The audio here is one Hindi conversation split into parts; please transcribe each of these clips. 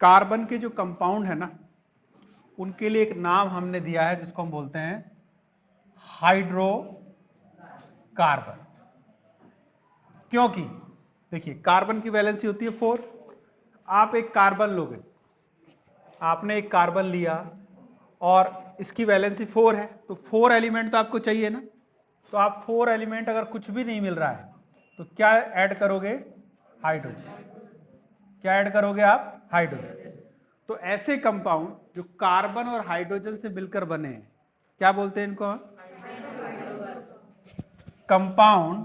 कार्बन के जो कंपाउंड है ना, उनके लिए एक नाम हमने दिया है जिसको हम बोलते हैं हाइड्रोकार्बन। क्योंकि देखिए कार्बन की वैलेंसी होती है 4, आप एक कार्बन लोगे, आपने एक कार्बन लिया और इसकी वैलेंसी 4 है, तो 4 एलिमेंट तो आपको चाहिए ना, तो आप 4 एलिमेंट अगर कुछ भी नहीं मिल रहा है तो क्या ऐड करोगे? हाइड्रोजन। क्या ऐड करोगे आप? हाइड्रोजन। तो ऐसे कंपाउंड जो कार्बन और हाइड्रोजन से मिलकर बने हैं, क्या बोलते हैं इनको? कंपाउंड,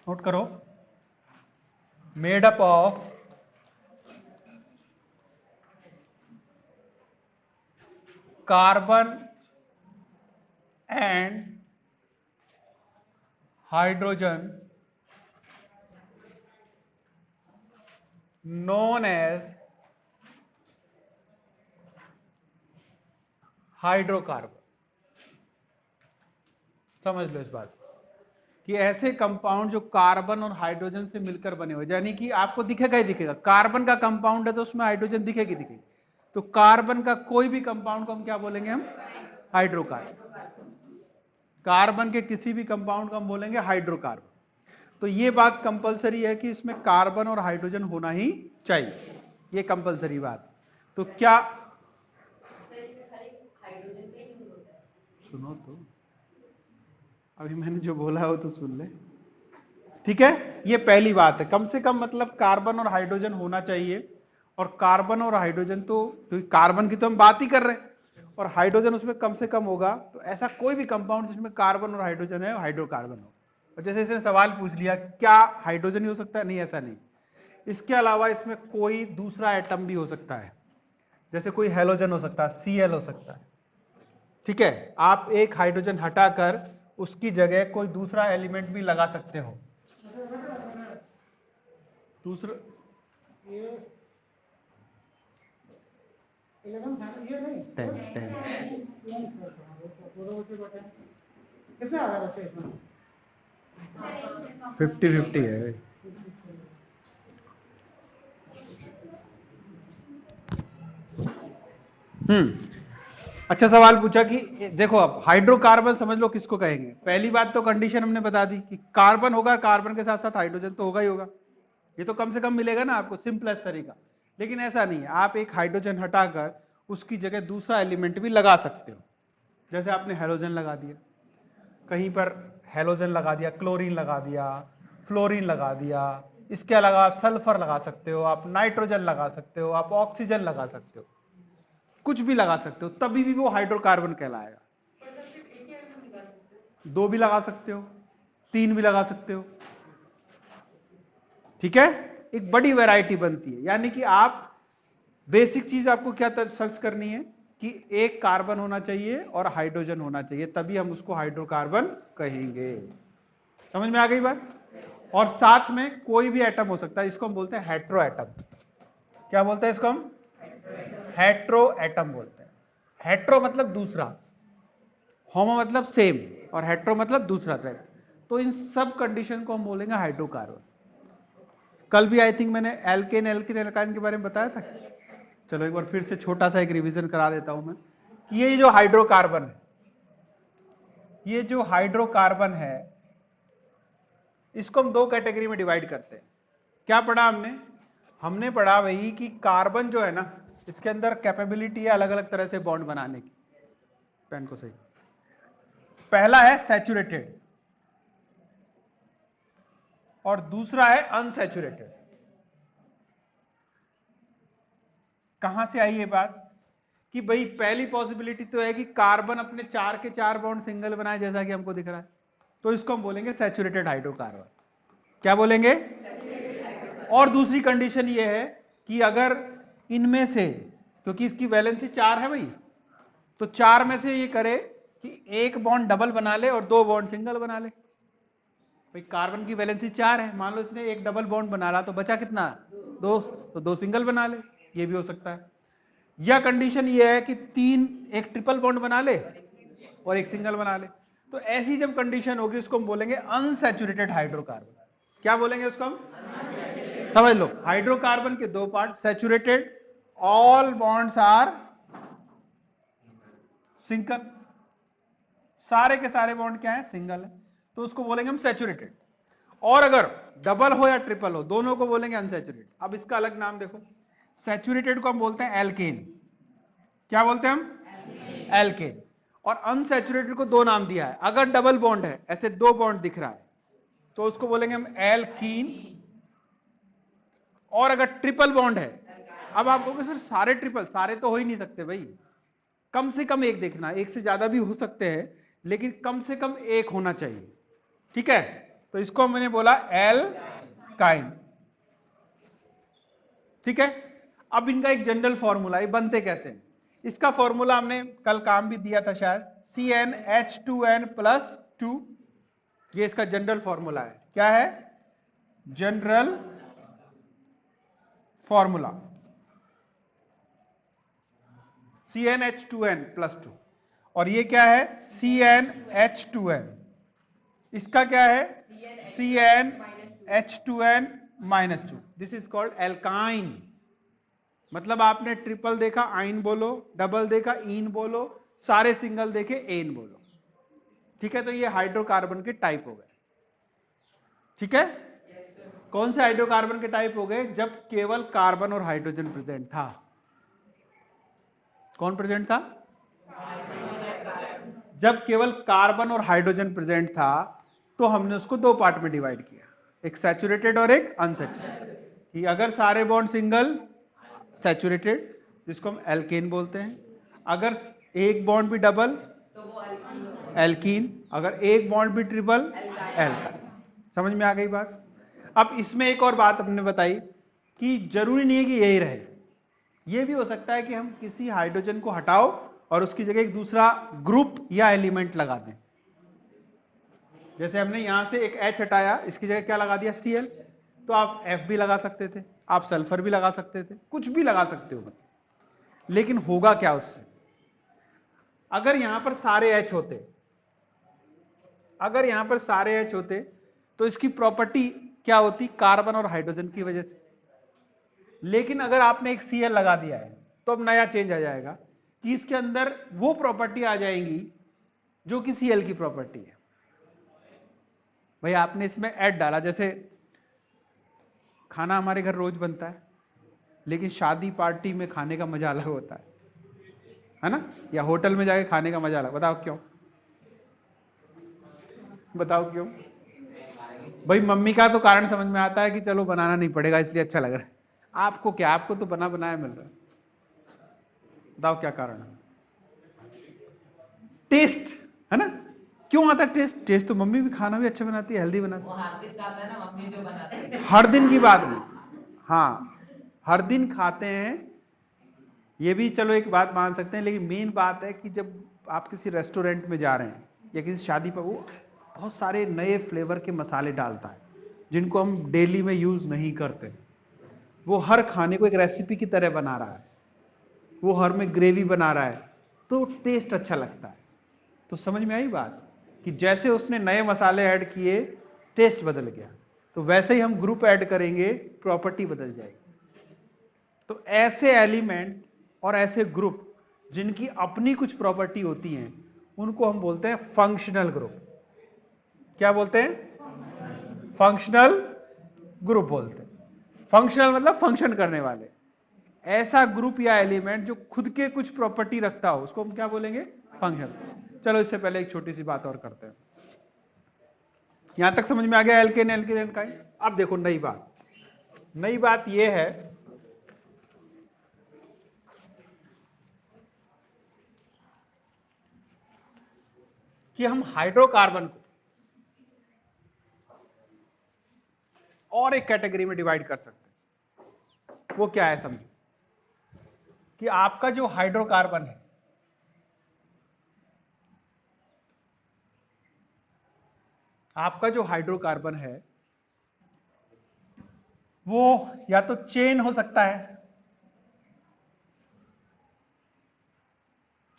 नोट करो, made up of carbon and hydrogen known as hydrocarbon. समझ लो इस बात कि ऐसे कंपाउंड जो कार्बन और हाइड्रोजन से मिलकर बने हुए, यानी कि आपको दिखेगा ही दिखेगा, कार्बन का कंपाउंड है तो उसमें हाइड्रोजन दिखेगी दिखेगी, तो कार्बन का कोई भी कंपाउंड को हम क्या बोलेंगे? हम हाइड्रोकार्बन। कार्बन के किसी भी कंपाउंड को हम बोलेंगे हाइड्रोकार्बन। तो ये बात कंपलसरी है कि इसमें कार्बन और हाइड्रोजन होना ही चाहिए, ये कंपलसरी बात। तो क्या सुनो तो, अभी मैंने जो बोला है वो तो सुन ले, ठीक है? ये पहली बात है, कम से कम मतलब कार्बन और हाइड्रोजन होना चाहिए। और कार्बन और हाइड्रोजन तो, क्योंकि कार्बन की तो हम बात ही कर रहे हैं और हाइड्रोजन उसमें कम से कम होगा, तो ऐसा कोई भी कंपाउंड जिसमें कार्बन और हाइड्रोजन है हाइड्रोकार्बन हो। और जैसे इसने सवाल पूछ लिया क्या हाइड्रोजन ही हो सकता है? नहीं, ऐसा नहीं। इसके अलावा इसमें कोई दूसरा एटम भी हो सकता है, जैसे कोई हेलोजन हो सकता है, Cl हो सकता है, ठीक है? आप एक हाइड्रोजन हटाकर उसकी जगह कोई दूसरा एलिमेंट भी लगा सकते हो। दूसरा फिफ्टी 50 है। अच्छा सवाल पूछा कि देखो अब हाइड्रोकार्बन समझ लो किसको कहेंगे। पहली बात तो कंडीशन हमने बता दी कि कार्बन होगा, कार्बन के साथ साथ हाइड्रोजन तो होगा ही होगा, ये तो कम से कम मिलेगा ना आपको, सिंपलेस्ट तरीका। लेकिन ऐसा नहीं है, आप एक हाइड्रोजन हटाकर उसकी जगह दूसरा एलिमेंट भी लगा सकते हो। जैसे आपने हेलोजन लगा दिया, कहीं पर हेलोजन लगा दिया, क्लोरीन लगा दिया, फ्लोरीन लगा दिया, इसके अलावा आप सल्फर लगा सकते हो, आप नाइट्रोजन लगा सकते हो, आप ऑक्सीजन लगा सकते हो, कुछ भी लगा सकते हो, तभी भी वो हाइड्रोकार्बन कहलाएगा। 2 भी लगा सकते हो, 3 भी लगा सकते हो, ठीक है? एक बड़ी वैरायटी बनती है। यानी कि आप बेसिक चीज आपको क्या सर्च करनी है कि एक कार्बन होना चाहिए और हाइड्रोजन होना चाहिए, तभी हम उसको हाइड्रोकार्बन कहेंगे। समझ में आ गई बात? और साथ में कोई भी एटम हो सकता है, इसको हम बोलते हैं हेट्रो एटम। क्या बोलते हैं इसको हम? हेट्रो एटम बोलते हैं। हेट्रो मतलब दूसरा, होमो मतलब सेम, और हेट्रो मतलब दूसरा टाइप। तो इन सब कंडीशन को हम बोलेंगे हाइड्रोकार्बन। कल भी आई थिंक मैंने एल्केन एल्काइन के बारे में बताया था। चलो एक बार फिर से छोटा सा एक रिवीजन करा देता हूं मैं कि ये जो हाइड्रोकार्बन है, ये जो हाइड्रोकार्बन है, इसको हम 2 कैटेगरी में डिवाइड करते हैं। क्या पढ़ा हमने? हमने पढ़ा वही कि कार्बन जो है ना, इसके अंदर कैपेबिलिटी है अलग अलग तरह से बॉन्ड बनाने की। पेन को सही, पहला है सैचुरेटेड और दूसरा है अनसैचुरेटेड। कहां से आई ये बात कि भाई पहली पॉसिबिलिटी तो है कि कार्बन अपने 4 के 4 बॉन्ड सिंगल बनाए, जैसा कि हमको दिख रहा है, तो इसको हम बोलेंगे सैचुरेटेड हाइड्रोकार्बन। क्या बोलेंगे? और दूसरी कंडीशन ये है कि अगर इनमें से, क्योंकि इसकी वैलेंसी 4 है भाई, तो 4 में से ये करे कि एक बॉन्ड डबल बना ले और 2 बॉन्ड सिंगल बना ले। भाई कार्बन की वैलेंसी 4 है, मान लो इसने एक डबल बॉन्ड बना ला, तो बचा कितना? 2, तो 2 सिंगल बना ले, ये भी हो सकता है। या कंडीशन ये है कि 3 एक ट्रिपल बॉन्ड बना ले और एक सिंगल बना ले। तो ऐसी जब कंडीशन होगी उसको हम बोलेंगे अनसैचुरेटेड हाइड्रोकार्बन। क्या बोलेंगे उसको हम? समझ लो, हाइड्रोकार्बन के दो part, saturated, all bonds are single, सारे के सारे बॉन्ड क्या है, सिंगल है, तो उसको बोलेंगे हम सैचुरेटेड। और अगर डबल हो या ट्रिपल हो, दोनों को बोलेंगे अनसैचुरेटेड। अब इसका अलग नाम देखो, सैचुरेटेड को हम बोलते हैं एल्केन। क्या बोलते हैं हम, एल्केन। और अनसैचुरेटेड को दो नाम दिया है, अगर डबल बॉन्ड है, ऐसे दो बॉन्ड दिख रहा है, तो उसको बोलेंगे हम एल्कीन। और अगर ट्रिपल बॉन्ड है, अब आप कहोगे सर सारे ट्रिपल, सारे तो हो ही नहीं सकते भाई, कम से कम एक देखना, एक से ज्यादा भी हो सकते हैं, लेकिन कम से कम एक होना चाहिए, ठीक है। तो इसको मैंने बोला एल्काइन, ठीक है। अब इनका एक जनरल फॉर्मूला, ये बनते कैसे हैं, इसका फॉर्मूला हमने कल काम भी दिया था शायद, CnH2n+2, ये इसका जनरल फॉर्मूला है। क्या है, जनरल फॉर्मूला CnH2n+2, और ये क्या है, CnH2n, इसका क्या है, CnH2n-2, this is called alkyne. मतलब आपने ट्रिपल देखा आइन बोलो, डबल देखा इन बोलो, सारे सिंगल देखे एन बोलो, ठीक है। तो ये हाइड्रोकार्बन के टाइप हो गए, ठीक है। कौन से हाइड्रोकार्बन के टाइप हो गए, जब केवल कार्बन और हाइड्रोजन प्रेजेंट था। कौन प्रेजेंट था, जब केवल कार्बन और हाइड्रोजन प्रेजेंट था, तो हमने उसको दो पार्ट में डिवाइड किया, एक सैचुरेटेड और एक अनसैचुरेटेड। कि अगर सारे बॉन्ड सिंगल, सैचुरेटेड, जिसको हम एल्केन बोलते हैं। अगर एक बॉन्ड भी डबल, एल्कीन। अगर एक बॉन्ड भी ट्रिपल, एल्काइन। समझ में आ गई बात। अब इसमें एक और बात हमने बताई कि जरूरी नहीं है कि यही रहे, यह भी हो सकता है कि हम किसी हाइड्रोजन को हटाओ और उसकी जगह एक दूसरा ग्रुप या एलिमेंट लगा दें। जैसे हमने यहां से एक H हटाया, इसकी जगह क्या लगा दिया, Cl, तो आप F भी लगा सकते थे, आप सल्फर भी लगा सकते थे, कुछ भी लगा सकते हो। लेकिन होगा क्या उससे, अगर यहां पर सारे H होते, अगर यहां पर सारे H होते, तो इसकी प्रॉपर्टी क्या होती, कार्बन और हाइड्रोजन की वजह से। लेकिन अगर आपने एक Cl लगा दिया है, तो अब नया चेंज आ जाएगा कि इसके अंदर वो प्रॉपर्टी आ जाएंगी जो कि Cl की प्रॉपर्टी है। भाई आपने इसमें ऐड डाला, जैसे खाना हमारे घर रोज बनता है, लेकिन शादी पार्टी में खाने का मजा अलग होता है ना, या होटल में जाके खाने का मजा अलग। बताओ क्यों, बताओ क्यों। भाई मम्मी का तो कारण समझ में आता है कि चलो बनाना नहीं पड़ेगा इसलिए अच्छा लग रहा है, आपको क्या, आपको तो बना बनाया मिल रहा है। बताओ क्या कारण है, टेस्ट है ना। क्यों आता है टेस्ट, टेस्ट तो मम्मी भी खाना भी अच्छा बनाती है, हेल्दी बनाती है। हर दिन खाता है ना मम्मी जो बनाती है, हर दिन की बात नहीं, हाँ हर दिन खाते हैं, ये भी चलो एक बात मान सकते हैं, लेकिन मेन बात है कि जब आप किसी रेस्टोरेंट में जा रहे हैं या किसी शादी पर, वो बहुत सारे नए फ्लेवर के मसाले डालता है जिनको हम डेली में यूज नहीं करते। वो हर खाने को एक रेसिपी की तरह बना रहा है, वो हर में ग्रेवी बना रहा है, तो टेस्ट अच्छा लगता है। तो समझ में आई बात कि जैसे उसने नए मसाले ऐड किए, टेस्ट बदल गया, तो वैसे ही हम ग्रुप ऐड करेंगे, प्रॉपर्टी बदल जाएगी। तो ऐसे एलिमेंट और ऐसे ग्रुप जिनकी अपनी कुछ प्रॉपर्टी होती हैं, उनको हम बोलते हैं फंक्शनल ग्रुप। क्या बोलते हैं, फंक्शनल ग्रुप बोलते हैं। फंक्शनल मतलब फंक्शन करने वाले। ऐसा ग्रुप या एलिमेंट जो खुद के कुछ प्रॉपर्टी रखता हो, उसको हम क्या बोलेंगे, फंक्शन। चलो इससे पहले एक छोटी सी बात और करते हैं। यहां तक समझ में आ गया एल्केन एल्केन एल्काइन। अब देखो नई बात, नई बात यह है कि हम हाइड्रोकार्बन को और एक कैटेगरी में डिवाइड कर सकते हैं। वो क्या है, समझो कि आपका जो हाइड्रोकार्बन है, आपका जो हाइड्रोकार्बन है वो या तो चेन हो सकता है,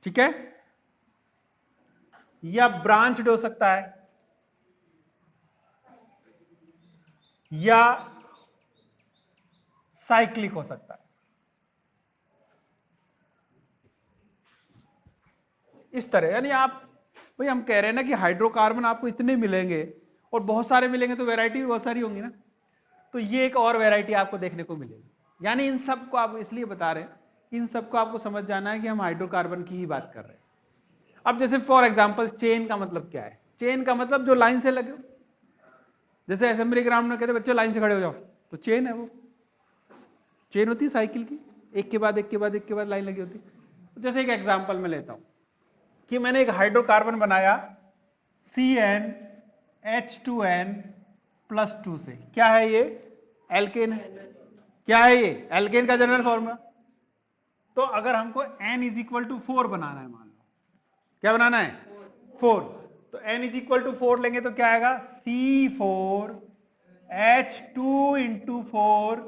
ठीक है, या ब्रांच्ड हो सकता है, या साइक्लिक हो सकता है। इस तरह, यानी आप भाई हम कह रहे हैं ना कि हाइड्रोकार्बन आपको इतने मिलेंगे और बहुत सारे मिलेंगे तो वैरायटी भी बहुत सारी होंगी ना, तो ये एक और वैरायटी आपको देखने को मिलेगी। यानी इन सब को आप इसलिए बता रहे हैं, इन सबको आपको समझ जाना है कि हम हाइड्रोकार्बन की ही बात कर रहे हैं। अब जैसे फॉर एग्जांपल चेन का मतलब क्या है? चेन का मतलब जो लाइन से लगे, जैसे असेंबली ग्राउंड में कहते बच्चों लाइन से खड़े हो जाओ, तो चेन है, वो चेन होती है साइकिल की, एक के बाद एक के बाद एक के बाद लाइन लगी होती है। तो जैसे एक एग्जांपल मैं लेता हूं कि मैंने एक हाइड्रोकार्बन बनाया CnH2n+2 से। क्या है ये? एल्केन है। क्या है ये? एल्केन का जनरल फॉर्मूला। तो अगर हमको n = 4 बनाना है, मान लो क्या बनाना है? 4। तो n = 4 लेंगे तो क्या आएगा? C4H2 × 4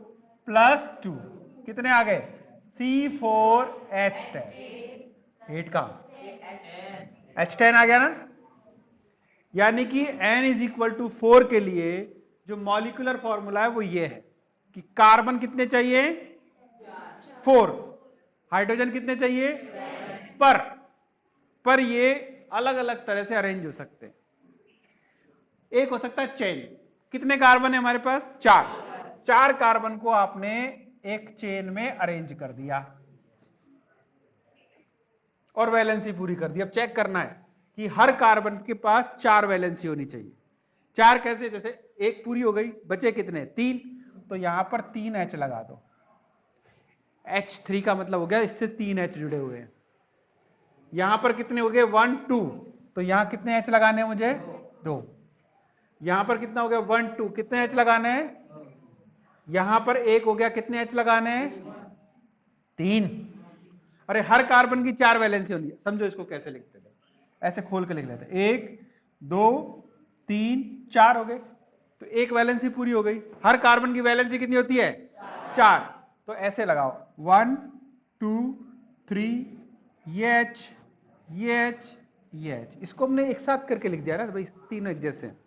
+ 2 कितने आ गए? C4H10। 8 का H10 आ गया ना। यानी कि n = 4 के लिए जो मॉलिक्यूलर फॉर्मूला है वो ये है कि कार्बन कितने चाहिए? 4। हाइड्रोजन कितने चाहिए? पर ये अलग अलग तरह से अरेंज हो सकते हैं। एक हो सकता है चेन, कितने कार्बन है हमारे पास? 4। 4 कार्बन को आपने एक चेन में अरेंज कर दिया और वैलेंसी पूरी कर दी। अब चेक करना है कि हर कार्बन के पास 4 वैलेंसी होनी चाहिए। 4 कैसे? जैसे एक पूरी हो गई, बचे कितने? 3, तो यहां पर 3 H लगा दो। H3 का मतलब हो गया इससे 3 H जुड़े हुए हैं। यहां पर कितने हो गए? 1 2, तो यहां कितने H लगाने हैं मुझे? 2। यहां पर कितना हो गया? 1 2, कितने H लगाने हैं? यहां पर 1 हो गया, कितने H लगाने हैं? 3। अरे हर कार्बन की 4 वैलेंसी होनी है। समझो इसको कैसे लिखते थे, ऐसे खोल के लिख लेते, 1 2 3 4 हो गए, तो एक वैलेंसी पूरी हो गई। हर कार्बन की वैलेंसी कितनी होती है? 4। तो ऐसे लगाओ 1 2 3, ये H, ये H, ये H। इसको हमने एक साथ करके लिख दिया ना भाई, तीनों एक जैसे हैं।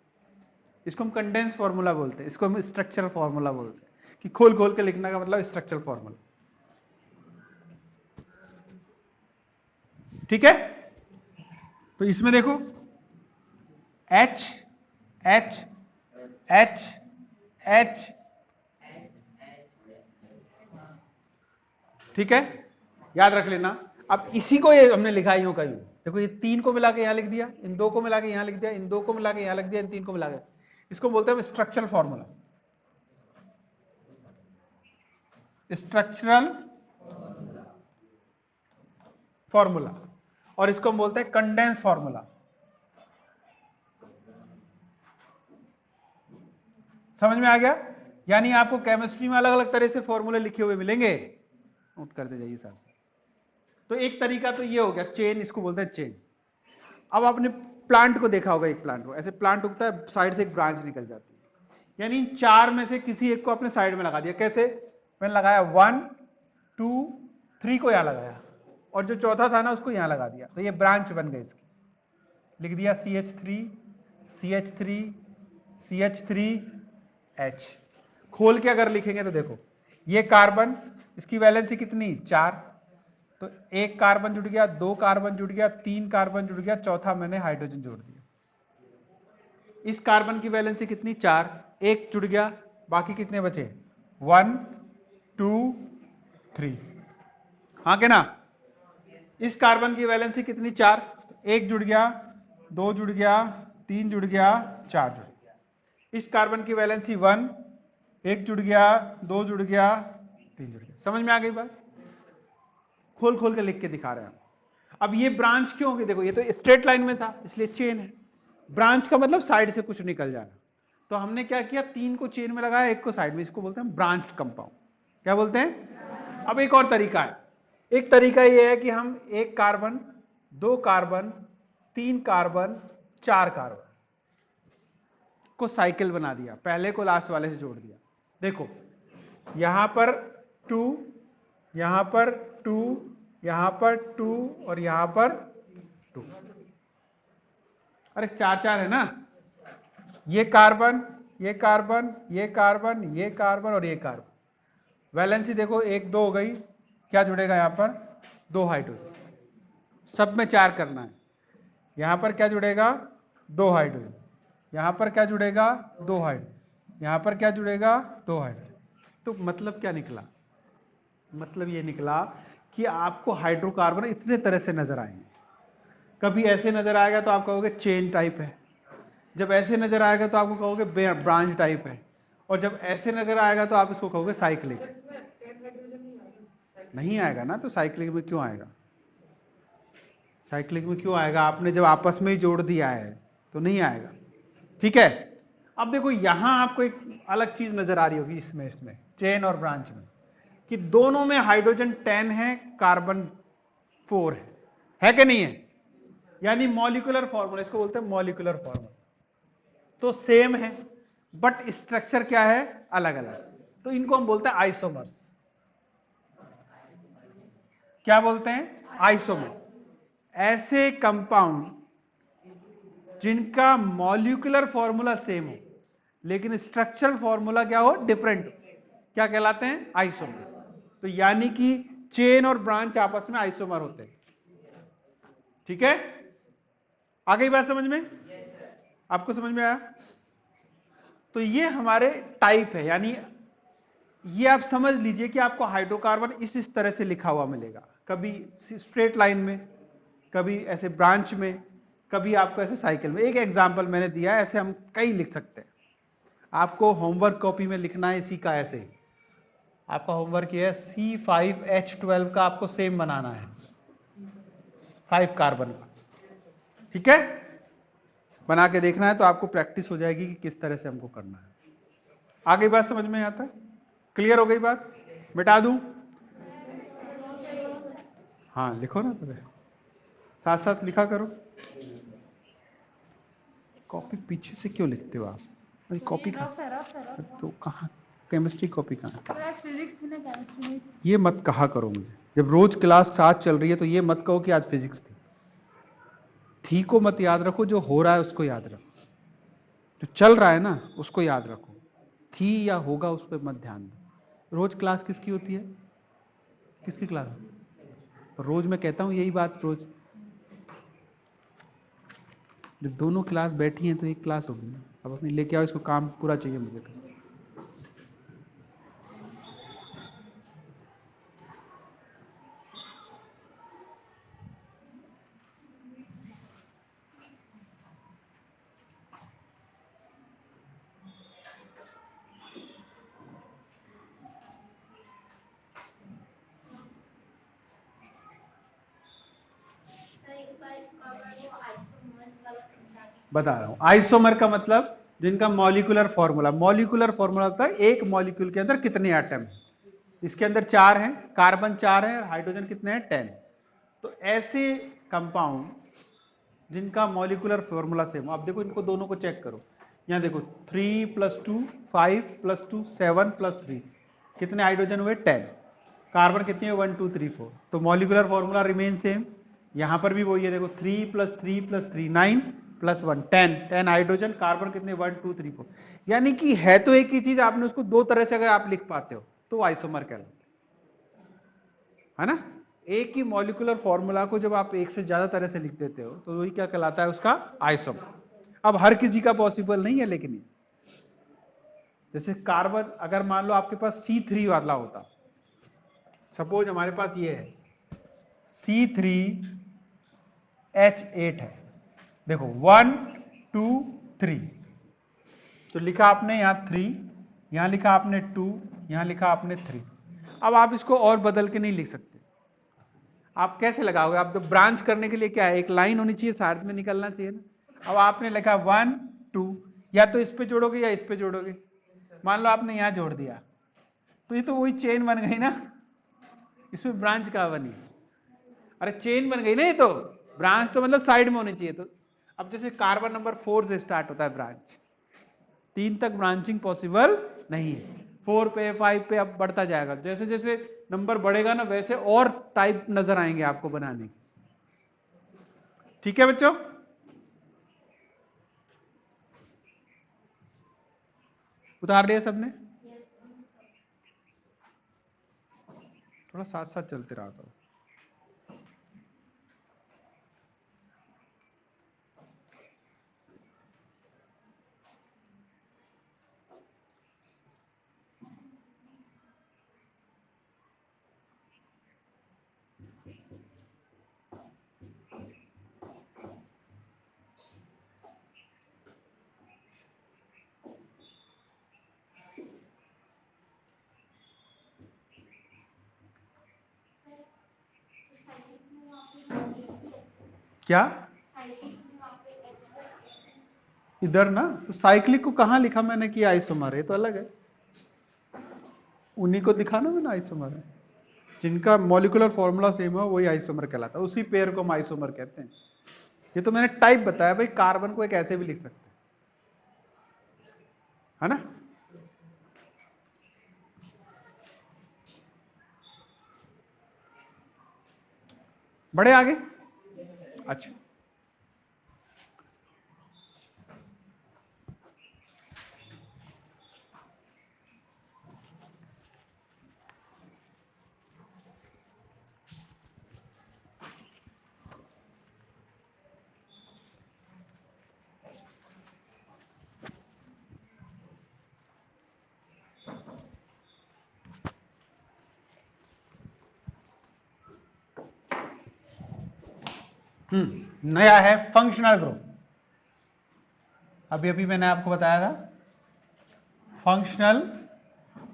इसको हम कंडेंस फॉर्मूला बोलते हैं, इसको हम स्ट्रक्चरल फॉर्मूला बोलते हैं कि खोल खोल के लिखने का मतलब स्ट्रक्चरल फॉर्मूला। ठीक है। तो इसमें देखो H H H H, ठीक है, याद रख लेना। अब इसी को ये हमने लिखा यूं का यूं, देखो ये 3 को मिला के यहां लिख दिया, इन 2 को मिला के यहां लिख दिया, इन 2 को मिला के यहां लिख दिया, इन 3 को मिला के, इसको बोलते हैं स्ट्रक्चरल फॉर्मूला। स्ट्रक्चरल फॉर्मूला, और इसको हम बोलते हैं कंडेंस फॉर्मूला। समझ में आ गया? यानी आपको केमिस्ट्री में अलग अलग तरह से फॉर्मूले लिखे हुए मिलेंगे, नोट करते जाइए साथ साथ। तो एक तरीका तो ये हो गया चेन, इसको बोलते हैं चेन। अब आपने प्लांट को देखा होगा, एक प्लांट को ऐसे प्लांट उगता है, साइड से एक ब्रांच निकल जाती है, यानी इन 4 में से किसी एक को अपने साइड में लगा दिया। कैसे? मैंने लगाया 1 2 3 को यहां लगाया और जो चौथा था ना उसको यहां लगा दिया, तो ये ब्रांच बन गई इसकी। लिख दिया CH3 CH3 CH3H। खोल के अगर लिखेंगे तो देखो ये कार्बन, इसकी वैलेंसी कितनी? 4। तो एक कार्बन जुड़ गया, 2 कार्बन जुड़ गया, 3 कार्बन जुड़ गया, चौथा मैंने हाइड्रोजन जोड़ दिया। इस कार्बन की वैलेंसी कितनी? 4। एक जुड़ गया, बाकी कितने बचे? 1 2 3, हाँ के ना? इस कार्बन की वैलेंसी कितनी? 4। एक जुड़ गया, 2 जुड़ गया, 3 जुड़ गया, 4 जुड़ गया। इस कार्बन की वैलेंसी 1, एक जुड़ गया, 2 जुड़ गया, 3 जुड़ गया। समझ में आ गई बात? खोल खोल के लिख के दिखा रहे हैं। अब ये ब्रांच क्यों होगी? देखो ये तो स्ट्रेट लाइन में था इसलिए चेन है। ब्रांच का मतलब साइड से कुछ निकल जाना। तो हमने क्या किया? 3 को चेन में लगाया, एक को साइड में, इसको बोलते हैं ब्रांच कंपाउंड। क्या बोलते हैं? अब एक और तरीका है। एक तरीका ये है कि हम 1 कार्बन 2 कार्बन 3 कार्बन 4 कार्बन को साइकिल बना दिया, पहले को लास्ट वाले से जोड़ दिया। देखो यहां पर 2, यहां पर 2, यहां पर 2 और यहां पर 2। अरे 4 4 है ना? ये कार्बन, ये कार्बन, ये कार्बन, ये कार्बन और ये कार्बन, वैलेंसी देखो 1 2 हो गई, क्या जुड़ेगा यहाँ पर? 2 हाइड्रोजन। सब में 4 करना है। यहां पर क्या जुड़ेगा? 2 हाइड्रोजन। यहां पर क्या जुड़ेगा? 2 हाइड्रोजन। यहां पर क्या जुड़ेगा? 2 हाइड्रोजन। तो मतलब क्या निकला? मतलब ये निकला कि आपको हाइड्रोकार्बन इतने तरह से नजर आएंगे। कभी ऐसे नजर आएगा तो आप कहोगे चेन टाइप है, जब ऐसे नजर आएगा तो आपको कहोगे ब्रांच टाइप है, और जब ऐसे नजर आएगा तो आप इसको कहोगे साइक्लिक। नहीं आएगा ना, तो साइक्लिक में क्यों आएगा? साइक्लिक में क्यों आएगा? आपने जब आपस में ही जोड़ दिया है तो नहीं आएगा। ठीक है, अब देखो यहां आपको एक अलग चीज नजर आ रही होगी इसमें चेन और ब्रांच में, कि दोनों में हाइड्रोजन 10 है, कार्बन 4 है कि नहीं है? यानी मॉलिक्यूलर फॉर्मूला, इसको बोलते हैं मॉलिक्यूलर फॉर्मूला, तो सेम है बट स्ट्रक्चर क्या है? अलग अलग। तो इनको हम बोलते हैं आइसोमर्स। क्या बोलते हैं? आइसोमर। ऐसे कंपाउंड जिनका मॉलिक्यूलर फॉर्मूला सेम हो लेकिन स्ट्रक्चरल फॉर्मूला क्या हो? डिफरेंट, क्या कहलाते हैं? आइसोमर। तो यानी कि चेन और ब्रांच आपस में आइसोमर होते हैं। ठीक है, आ गई बात समझ में? आपको समझ में आया? तो ये हमारे टाइप है, यानी ये आप समझ लीजिए कि आपको हाइड्रोकार्बन इस तरह से लिखा हुआ मिलेगा, कभी स्ट्रेट लाइन में, कभी ऐसे ब्रांच में, कभी आपको ऐसे साइकिल में। एक एग्जांपल मैंने दिया है, ऐसे हम कई लिख सकते हैं। आपको होमवर्क कॉपी में लिखना है इसी का, ऐसे आपका होमवर्क ये है C5H12 का आपको सेम बनाना है 5 कार्बन का। ठीक है, बना के देखना है तो आपको प्रैक्टिस हो जाएगी कि किस तरह से हमको करना है। आ गई बात समझ में? आता है? क्लियर हो गई बात? मिटा दूं? हाँ लिखो ना, तो साथ साथ लिखा करो। कॉपी पीछे से क्यों लिखते हो आप? अरे कॉपी कहाँ? तो कहाँ केमिस्ट्री कॉपी कहाँ? ये मत कहा करो मुझे, जब रोज क्लास साथ चल रही है तो ये मत कहो कि आज फिजिक्स थी को मत याद रखो, जो हो रहा है उसको याद रखो, जो चल रहा है ना उसको याद रखो। थी या होगा उस पर मत ध्यान दो। रोज क्लास किसकी होती है? किसकी क्लास? रोज मैं कहता हूँ यही बात, रोज जब दोनों क्लास बैठी हैं तो एक क्लास होगी ना। अब अपनी लेके आओ इसको, काम पूरा चाहिए मुझे। बता रहा हूं, आइसोमर का मतलब जिनका मॉलिक्यूलर फॉर्मूला, मॉलिक्यूलर फॉर्मूला होता है एक मॉलिक्यूल के अंदर कितने एटम है। इसके अंदर 4 हैं, कार्बन 4 है, हाइड्रोजन कितने हैं? 10। तो ऐसे कंपाउंड जिनका मॉलिक्यूलर फॉर्मूला सेम। अब देखो इनको दोनों को चेक करो, यहां देखो 3 + 2 5 + 2 7 + 3 कितने हाइड्रोजन हुए? 10। कार्बन कितने? 1 2 3 4। तो मॉलिक्यूलर फॉर्मूला रिमेन सेम। यहां पर भी वही है, देखो 3 + 3 + 3 9 + 1 10 हाइड्रोजन, कार्बन कितने? 1 2 3 4। यानी कि है तो एक ही चीज, आपने उसको दो तरह से अगर आप लिख पाते हो तो आइसोमर कहलाता है ना। एक ही मॉलिक्यूलर फॉर्मूला को जब आप एक से ज्यादा तरह से लिख देते हो तो वही क्या कहलाता है? उसका आइसोमर। अब हर किसी का पॉसिबल नहीं है, लेकिन जैसे कार्बन, अगर मान लो आपके पास C3 वाला होता, सपोज हमारे पास ये है C3H8 है, देखो 1 2 3, तो लिखा आपने यहां 3, यहां लिखा आपने 2, यहां लिखा आपने 3। अब आप इसको और बदल के नहीं लिख सकते। आप कैसे लगाओगे? आप तो ब्रांच करने के लिए क्या है, एक लाइन होनी चाहिए, साइड में निकलना चाहिए ना। अब आपने लिखा 1 2, या तो इस पे जोड़ोगे या इस पे जोड़ोगे। मान लो आपने यहां जोड़ दिया तो ये तो वही चेन बन गई ना, इसमें ब्रांच कहां बनी? अरे चेन बन गई ना, ये तो ब्रांच तो मतलब साइड में होनी चाहिए। तो अब जैसे कार्बन नंबर 4 से स्टार्ट होता है ब्रांच, 3 तक ब्रांचिंग पॉसिबल नहीं है, 4 पे 5 पे अब बढ़ता जाएगा। जैसे जैसे नंबर बढ़ेगा ना वैसे और टाइप नजर आएंगे आपको बनाने के। ठीक है बच्चों, उतार लिया सबने? थोड़ा साथ साथ चलते रहा करो। क्या इधर ना, तो साइक्लिक को कहां लिखा मैंने कि आइसोमर है, तो अलग है। उन्हीं को दिखा ना मैंने आइसोमर है, जिनका मॉलिक्यूलर फॉर्मूला सेम है वही आइसोमर कहलाता है, उसी पेयर को हम आइसोमर कहते हैं। ये तो मैंने टाइप बताया भाई, कार्बन को एक ऐसे भी लिख सकते है ना। बढ़े आगे। अच्छा, नया है फंक्शनल ग्रुप। अभी अभी मैंने आपको बताया था फंक्शनल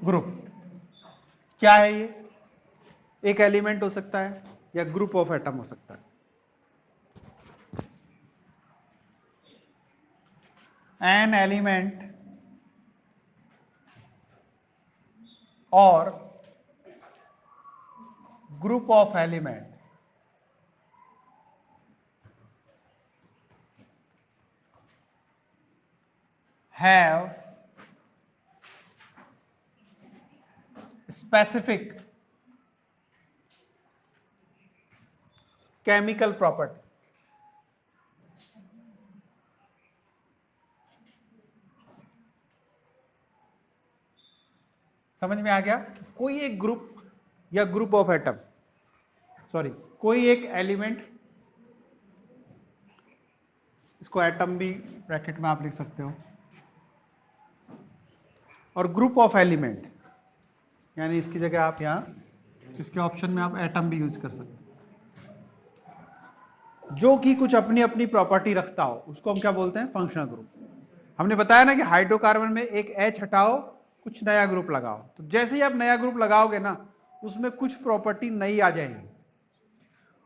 ग्रुप क्या है। ये एक एलिमेंट हो सकता है या ग्रुप ऑफ एटम हो सकता है। एन एलिमेंट और group of element have specific chemical property। समझ में आ गया? कोई एक ग्रुप या ग्रुप ऑफ एटम, सॉरी कोई एक एलिमेंट, इसको एटम भी ब्रैकेट में आप लिख सकते हो, और ग्रुप ऑफ एलिमेंट यानी इसकी जगह आप यहां इसके ऑप्शन में आप एटम भी यूज कर सकते हो, जो कि कुछ अपनी अपनी प्रॉपर्टी रखता हो, उसको हम क्या बोलते हैं? Functional group. हमने बताया ना कि हाइड्रोकार्बन में एक H हटाओ, कुछ नया ग्रुप लगाओ, तो जैसे ही आप नया ग्रुप लगाओगे ना, उसमें कुछ प्रॉपर्टी नई आ जाएगी,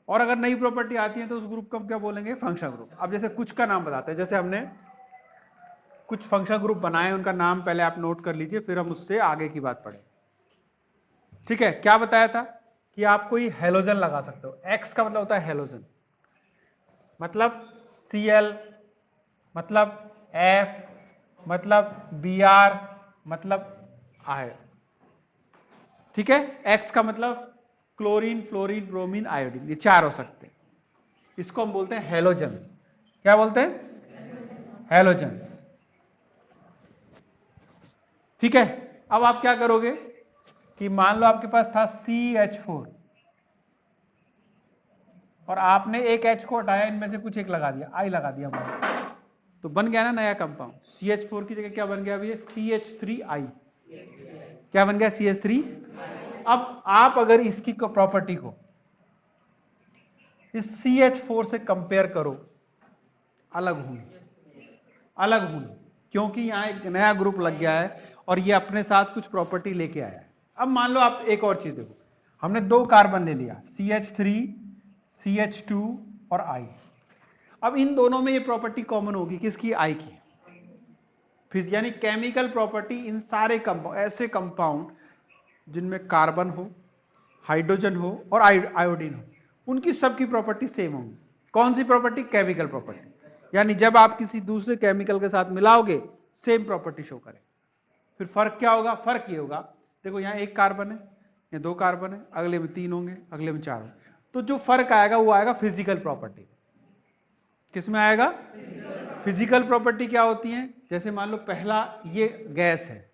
और अगर नई प्रॉपर्टी आती है तो उस ग्रुप को हम क्या बोलेंगे? Functional group. अब जैसे कुछ का नाम बताते हैं, जैसे हमने कुछ फंक्शनल ग्रुप बनाए, उनका नाम पहले आप नोट कर लीजिए, फिर हम उससे आगे की बात पढ़ें। ठीक है, क्या बताया था कि आप कोई हेलोजन लगा सकते हो। एक्स का मतलब होता है हेलोजन, मतलब Cl, मतलब F, मतलब Br, मतलब I। ठीक है, एक्स का मतलब क्लोरीन, फ्लोरीन, ब्रोमीन, आयोडीन, ये चार हो सकते हैं। इसको हम बोलते हैं हेलोजेंस। क्या बोलते हैं? हेलोजेंस। ठीक है, अब आप क्या करोगे कि मान लो आपके पास था CH4 और आपने एक H को हटाया, इनमें से कुछ एक लगा दिया, I लगा दिया मान, तो बन गया ना नया कंपाउंड। CH4 की जगह क्या बन गया? अभी CH3I। क्या बन गया? CH3। अब आप अगर इसकी प्रॉपर्टी को इस CH4 से कंपेयर करो, अलग होंगे, क्योंकि यहां एक नया ग्रुप लग गया है और ये अपने साथ कुछ प्रॉपर्टी लेके आया है। अब मान लो आप एक और चीज देखो, हमने दो कार्बन ले लिया, CH3, CH2 और I। अब इन दोनों में ये प्रॉपर्टी कॉमन होगी, किसकी? I की। फिर यानी केमिकल प्रॉपर्टी इन सारे कंपाउंड, ऐसे कंपाउंड जिनमें कार्बन हो, हाइड्रोजन हो और आयोडीन हो, उनकी सबकी प्रॉपर्टी सेम होगी। कौन सी प्रॉपर्टी? Chemical property. यानी जब आप किसी दूसरे केमिकल के साथ मिलाओगे, सेम प्रॉपर्टी शो करें। फिर फर्क क्या होगा? फर्क ये होगा, देखो यहां एक कार्बन है, यहाँ दो कार्बन है, अगले में 3 होंगे, अगले में 4 होंगे, तो जो फर्क आएगा वो आएगा फिजिकल प्रॉपर्टी। किसमें आएगा? फिजिकल प्रॉपर्टी क्या होती है? जैसे मान लो पहला ये गैस है,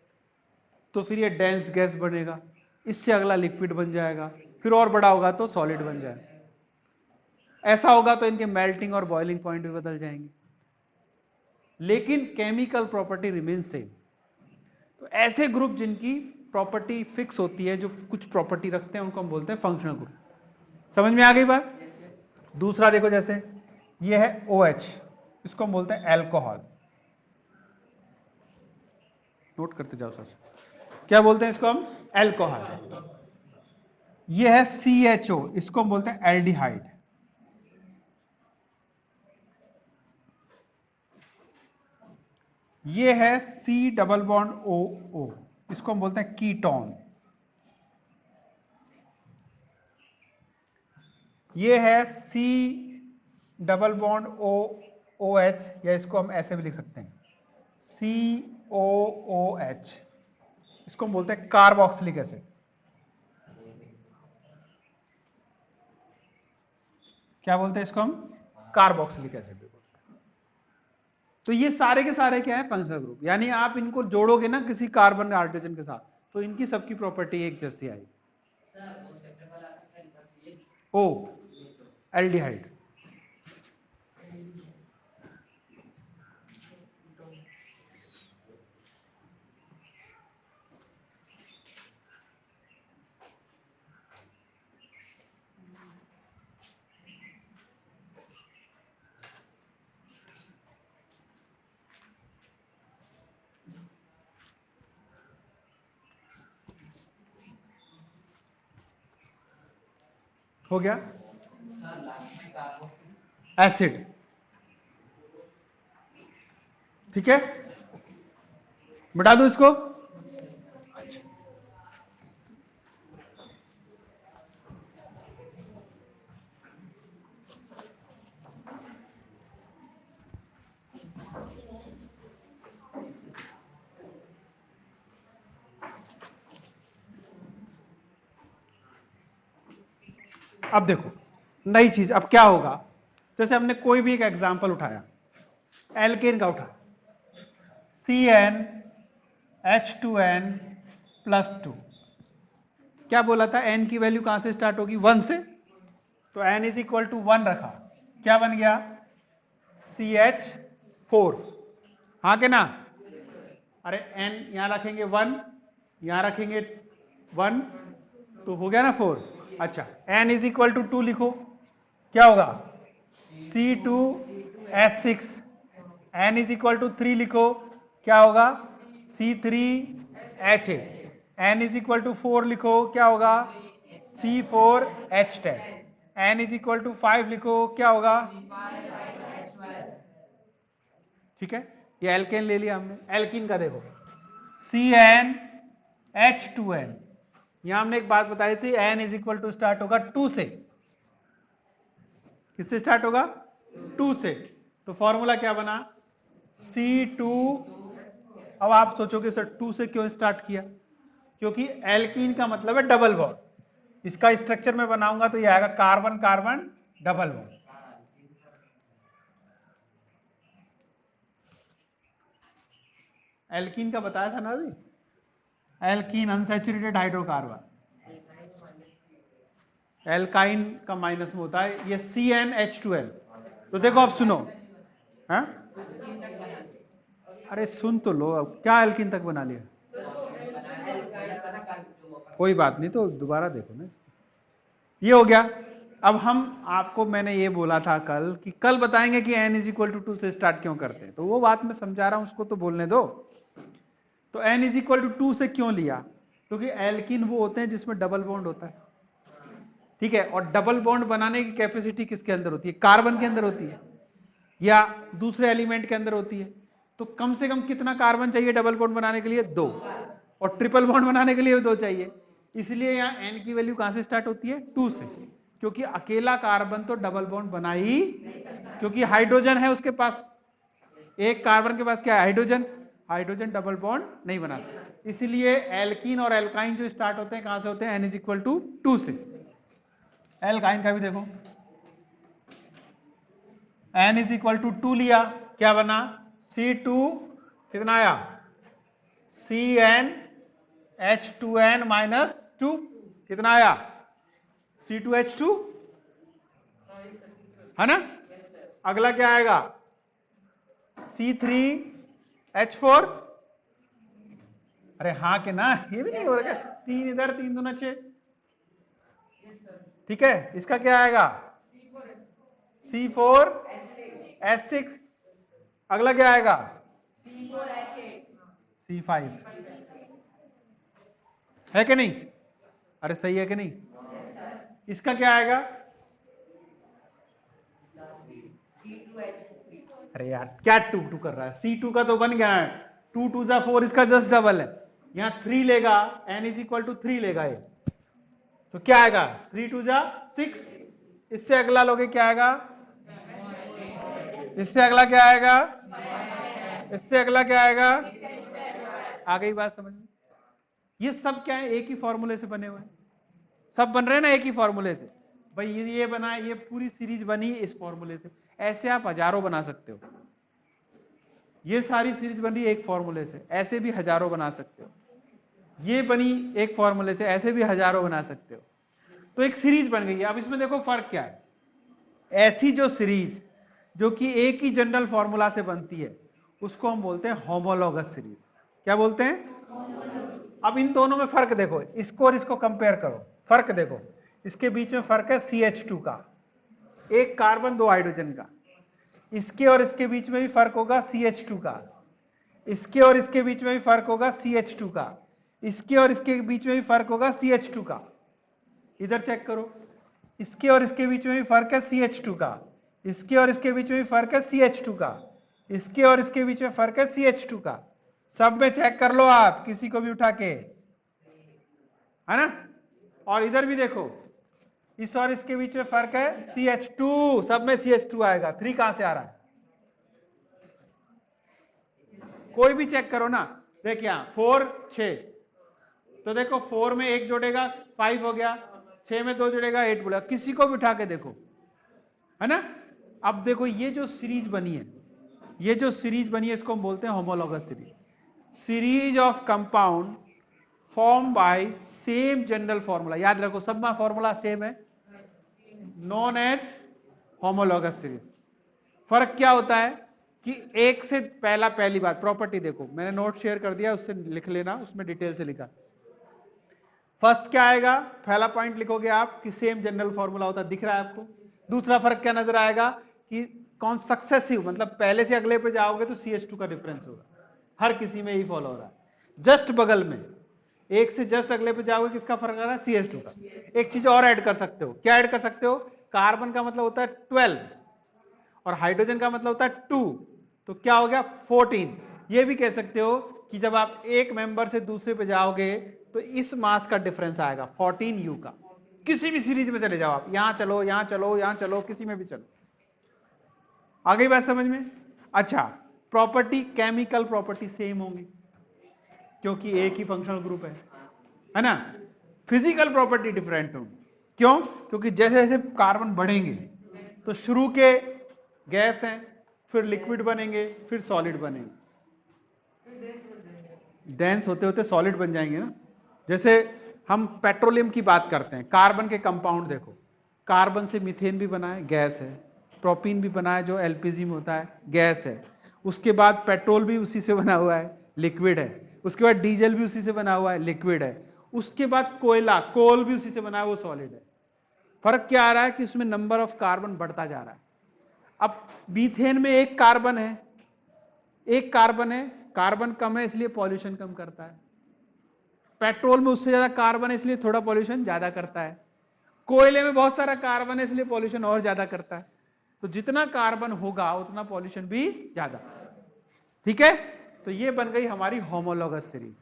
तो फिर ये डेंस गैस बनेगा, इससे अगला लिक्विड बन जाएगा, फिर और बड़ा होगा तो सॉलिड बन जाए। ऐसा होगा तो इनके मेल्टिंग और बॉइलिंग पॉइंट भी बदल जाएंगे, लेकिन केमिकल प्रॉपर्टी रिमेन सेम। तो ऐसे ग्रुप जिनकी प्रॉपर्टी फिक्स होती है, जो कुछ प्रॉपर्टी रखते हैं, उनको हम बोलते हैं फंक्शनल ग्रुप। समझ में आ गई बात? दूसरा देखो, जैसे ये है OH, इसको हम बोलते हैं एल्कोहल। नोट करते जाओ सर, क्या बोलते हैं इसको हम? एल्कोहल। ये है CHO, इसको हम बोलते हैं एल्डिहाइड। ये है C डबल बॉन्ड OO, इसको हम बोलते हैं कीटोन। ये है C डबल बॉन्ड OH, या इसको हम ऐसे भी लिख सकते हैं COOH, इसको हम बोलते हैं कार्बोक्सिलिक एसिड। क्या बोलते हैं इसको हम? Carboxylic acid. तो ये सारे के सारे क्या है? Functional group. यानी आप इनको जोड़ोगे ना किसी कार्बन हाइड्रोजन के साथ, तो इनकी सबकी प्रॉपर्टी एक जैसी आएगी। ओ एल्डिहाइड। हो गया? एसिड। ठीक है, मिटा दो इसको। अब देखो नई चीज, अब क्या होगा? जैसे हमने कोई भी एक एग्जांपल उठाया, एल्केन का उठाया, CnH2n+2। क्या बोला था? n की वैल्यू कहां से स्टार्ट होगी? 1 से। तो n इज इक्वल टू 1 रखा, क्या बन गया? CH4। हाँ के ना? अरे n यहां रखेंगे 1, यहां रखेंगे 1, तो हो गया ना 4। अच्छा, n इज इक्वल टू 2 लिखो, क्या होगा? C2H6। n is equal to 3 लिखो, क्या होगा? C3H8। n is equal to 4 लिखो, क्या होगा? C4H10। n is equal to 5 लिखो, क्या होगा? ठीक है, ये एल्केन ले लिया हमने। एल्कीन का देखो, CnH2n। यहां हमने एक बात बताई थी, n is equal to start होगा 2 से। किससे स्टार्ट होगा? 2 से। तो फॉर्मूला क्या बना? C2। अब आप सोचोगे सर 2 से क्यों स्टार्ट किया? क्योंकि एल्कीन का मतलब है डबल बॉन्ड। इसका स्ट्रक्चर में बनाऊंगा तो ये आएगा carbon carbon double bond. Alkene का बताया था ना अभी, एल्कीन अनसैचुरेटेड हाइड्रोकार्बन। एल्काइन का माइनस में होता है, ये CnH2n। तो देखो अब सुनो, हाँ? अरे सुन तो लो, अब क्या एल्कीन तक बना लिया? कोई बात नहीं, तो दोबारा देखो ना। ये हो गया। अब हम आपको, मैंने ये बोला था कल कि कल बताएंगे कि n इज इक्वल टू 2 से स्टार्ट क्यों करते हैं, तो वो बात मैं समझा रहा हूं, उसको तो बोलने दो। तो n इज इक्वल टू 2 से क्यों लिया? क्योंकि एल्कीन वो होते हैं जिसमें डबल बॉन्ड होता है। ठीक है, और डबल बॉन्ड बनाने की कैपेसिटी किसके अंदर होती है? कार्बन के अंदर होती है या दूसरे एलिमेंट के अंदर होती है। तो कम से कम कितना कार्बन चाहिए डबल बॉन्ड बनाने के लिए? 2। और ट्रिपल बॉन्ड बनाने के लिए 2 चाहिए। इसलिए यहाँ n की वैल्यू कहां से स्टार्ट होती है? 2 से। क्योंकि अकेला कार्बन तो डबल बॉन्ड बना ही, क्योंकि हाइड्रोजन है उसके पास, एक कार्बन के पास क्या है? हाइड्रोजन। हाइड्रोजन डबल बॉन्ड नहीं बनाता, इसलिए एल्कीन और एल्काइन जो स्टार्ट होते हैं कहां से होते हैं? n इज इक्वल टू 2 से। एल्काइन का भी देखो, n इज इक्वल टू 2 लिया, क्या बना? C2 कितना आया? CnH2n-2 कितना आया? C2H2 है ना। अगला क्या आएगा C3H4। अरे हाँ के ना, ये भी नहीं हो रहा क्या, 3 इधर 3 दूना 6। ठीक है, इसका क्या आएगा C4H6। अगला क्या आएगा C5 है कि नहीं, अरे सही है कि नहीं। इसका क्या आएगा, अरे यार क्या 2 कर रहा है, C2 का तो बन गया है, 2 2 जा 4, इसका जस्ट डबल है। यहां 3 लेगा, n इज इक्वल टू 3 लेगा ये, तो क्या आएगा 3 2 जा 6। इससे अगला लोगे क्या आएगा, इससे अगला क्या आएगा, इससे अगला क्या आएगा। आ गई बात समझ में। ये सब क्या है, एक ही फॉर्मूले से बने हुए हैं, सब बन रहे हैं ना एक ही फॉर्मूले से। भाई ये बना, ये पूरी सीरीज बनी इस फॉर्मूले से। ऐसे आप हजारों बना सकते हो, ये सारी सीरीज बनी एक फॉर्मूले से, ऐसे भी हजारों बना सकते हो। ये बनी एक फॉर्मूले से, ऐसे भी हजारों बना सकते हो। तो एक सीरीज बन गई है। अब इसमें देखो फर्क क्या है, ऐसी जो सीरीज जो कि एक ही जनरल फॉर्मूला से बनती है उसको हम बोलते हैं होमोलॉगस सीरीज। क्या बोलते हैं। अब इन दोनों में फर्क देखो, इसको और इसको कंपेयर करो, फर्क देखो। इसके बीच में फर्क है CH2 का, एक कार्बन 2 हाइड्रोजन का। इसके और इसके बीच में भी फर्क होगा CH2 का। इसके और इसके बीच में भी फर्क होगा CH2 का। इसके और इसके बीच में भी फर्क होगा CH2 का। इधर चेक करो, इसके और इसके बीच में भी फर्क है CH2 का। इसके और इसके बीच में भी फर्क है CH2 का। इसके और इसके बीच में फर्क है CH2 का। सब में चेक कर लो आप, किसी को भी उठा के, है ना। और इधर भी देखो, इस और इसके बीच में फर्क है CH2, सब में CH2 आएगा। 3 कहां से आ रहा है, कोई भी चेक करो ना। देखिए यहां 4 6, तो देखो 4 में 1 जोड़ेगा 5 हो गया, 6 में 2 जोड़ेगा 8 बोलेगा, किसी को भी उठा के देखो, है ना। अब देखो ये जो सीरीज बनी है, ये जो सीरीज बनी है इसको हम बोलते हैं homologous series. Series of compound form by same general formula, याद रखो सब में फॉर्मूला सेम है, नॉन एज होमोलॉगस सीरीज। फर्क क्या होता है कि एक से पहली बात प्रॉपर्टी देखो, मैंने नोट शेयर कर दिया, उससे लिख लेना, उसमें डिटेल से लिखा। फर्स्ट क्या आएगा, पहला पॉइंट लिखोगे आप कि सेम जनरल फॉर्मूला होता है, दिख रहा है आपको। दूसरा फर्क क्या नजर आएगा कि कौन सक्सेसिव, मतलब पहले से अगले पे जाओगे तो CH2 का डिफरेंस होगा, हर किसी में यही फॉलो हो रहा है। जस्ट बगल में एक से जस्ट अगले पे जाओगे किसका फर्क आ रहा है, CH2 का। एक चीज और ऐड कर सकते हो, क्या ऐड कर सकते हो, कार्बन का मतलब होता है 12 और हाइड्रोजन का मतलब होता है 2, तो क्या हो गया 14। ये भी कह सकते हो कि जब आप एक मेंबर से दूसरे पे जाओगे तो इस मास का डिफरेंस आएगा 14U का। किसी भी सीरीज में चले जाओ आप, यहां चलो यहां चलो यहां चलो, किसी में भी चलो। आ गई बात समझ में। अच्छा, प्रॉपर्टी, केमिकल प्रॉपर्टी सेम होंगी क्योंकि एक ही फंक्शनल ग्रुप है ना। फिजिकल प्रॉपर्टी डिफरेंट होंगी, क्यों, क्योंकि जैसे जैसे कार्बन बढ़ेंगे तो शुरू के गैस हैं, फिर लिक्विड बनेंगे, फिर सॉलिड बनेंगे, डेंस होते होते सॉलिड बन जाएंगे ना। जैसे हम पेट्रोलियम की बात करते हैं, कार्बन के कंपाउंड देखो, कार्बन से मीथेन भी बना है, गैस है। प्रोपीन भी बना है जो LPG में होता है, गैस है। उसके बाद पेट्रोल भी उसी से बना हुआ है, लिक्विड है। उसके बाद डीजल भी उसी से बना हुआ है, लिक्विड है। उसके बाद कोयला, कोल भी उसी से बना है, वो सॉलिड है। फर्क क्या आ रहा है कि उसमें नंबर ऑफ कार्बन बढ़ता जा रहा है। अब मीथेन में एक कार्बन है, एक कार्बन है, कार्बन कम है इसलिए पॉल्यूशन कम करता है। पेट्रोल में उससे ज्यादा कार्बन है इसलिए थोड़ा पॉल्यूशन ज्यादा करता है। कोयले में बहुत सारा कार्बन है इसलिए पॉल्यूशन और ज्यादा करता है। तो जितना कार्बन होगा उतना पॉल्यूशन भी ज्यादा। ठीक है, तो ये बन गई हमारी होमोलॉगस सीरीज।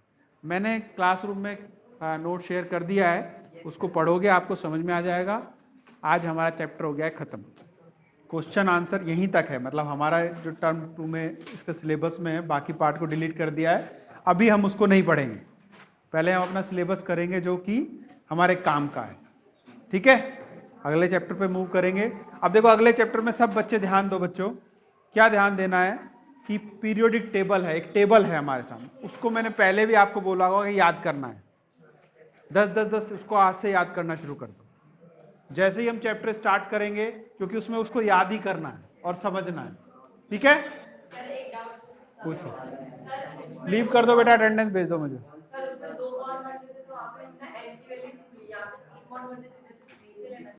मैंने क्लासरूम में नोट शेयर कर दिया है, उसको पढ़ोगे आपको समझ में आ जाएगा। आज हमारा चैप्टर हो गया है खत्म। क्वेश्चन आंसर यहीं तक है, मतलब हमारा जो टर्म 2 में इसका सिलेबस में है, बाकी पार्ट को डिलीट कर दिया है, अभी हम उसको नहीं पढ़ेंगे। पहले हम अपना सिलेबस करेंगे जो कि हमारे काम का है। ठीक है, अगले चैप्टर पे मूव करेंगे। अब देखो अगले चैप्टर में सब बच्चे ध्यान दो। बच्चों क्या ध्यान देना है कि पीरियोडिक टेबल है, एक टेबल है हमारे सामने, उसको मैंने पहले भी आपको बोला होगा कि याद करना है। 10 10 10 उसको आज से याद करना शुरू कर दो। जैसे ही हम चैप्टर स्टार्ट करेंगे, क्योंकि उसमें उसको याद ही करना है और समझना है। ठीक है, पूछो। लीव कर दो बेटा, अटेंडेंस भेज दो मुझे।